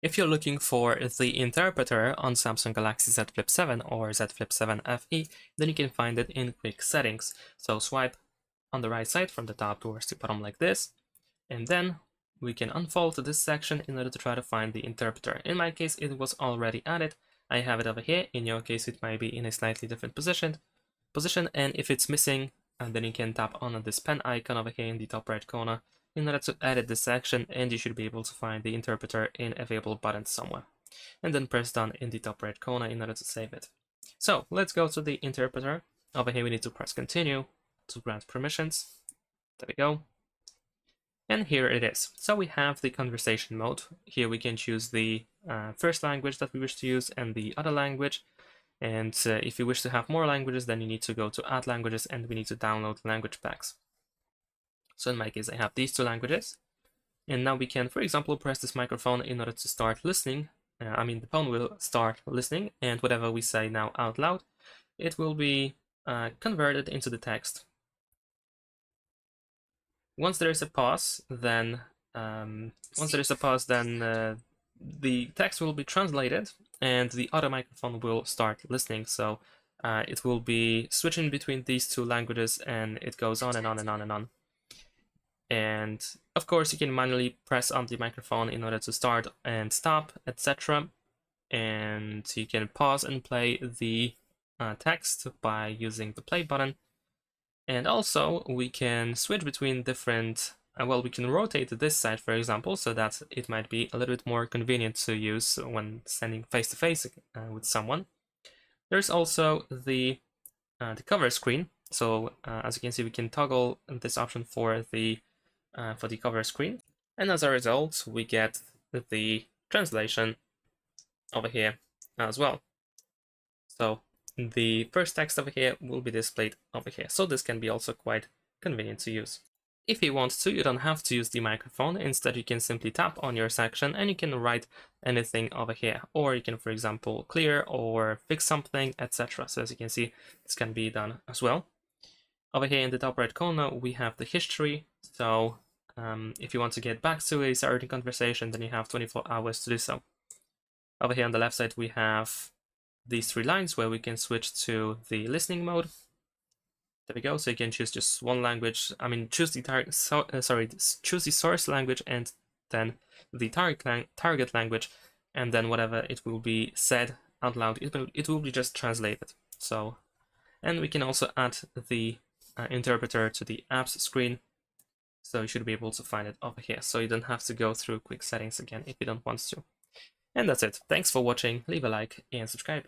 If you're looking for the interpreter on Samsung Galaxy Z Flip 7 or Z Flip 7 FE, then you can find it in Quick Settings. So swipe on the right side from the top towards the bottom like this, and then we can unfold this section in order to try to find the interpreter. In my case, it was already added. I have it over here. In your case, it might be in a slightly different position, and if it's missing, then you can tap on this pen icon over here in the top right corner in order to edit this section, and you should be able to find the interpreter in available buttons somewhere. And then press done in the top right corner in order to save it. So let's go to the interpreter. Over here we need to press continue to grant permissions. There we go. And here it is. So we have the conversation mode. Here we can choose the first language that we wish to use and the other language. And if you wish to have more languages, then you need to go to add languages and we need to download language packs. So in my case, I have these two languages. And now we can, for example, press this microphone in order to start listening. The phone will start listening, and whatever we say now out loud, it will be converted into the text. Once there is a pause, then the text will be translated, and the other microphone will start listening. So it will be switching between these two languages, and it goes on and on and on and on. And of course, you can manually press on the microphone in order to start and stop, etc. And you can pause and play the text by using the play button. And also, we can switch between different, we can rotate this side, for example, so that it might be a little bit more convenient to use when standing face-to-face with someone. There's also the cover screen. So as you can see, we can toggle this option for the cover screen, and as a result we get the translation over here as well. So the first text over here will be displayed over here, so this can be also quite convenient to use. If you want to, you don't have to use the microphone. Instead, you can simply tap on your section and you can write anything over here, or you can, for example, clear or fix something, etc. So as you can see, this can be done as well. Over here in the top right corner, we have the history. So if you want to get back to a certain conversation, then you have 24 hours to do so. Over here on the left side, we have these three lines where we can switch to the listening mode. There we go. So you can choose just one language. Choose the source language and then the target language, and then whatever it will be said out loud, it will be just translated. So, and we can also add the interpreter to the apps screen, so you should be able to find it over here, so you don't have to go through quick settings again if you don't want to. And that's it. Thanks for watching, leave a like and subscribe.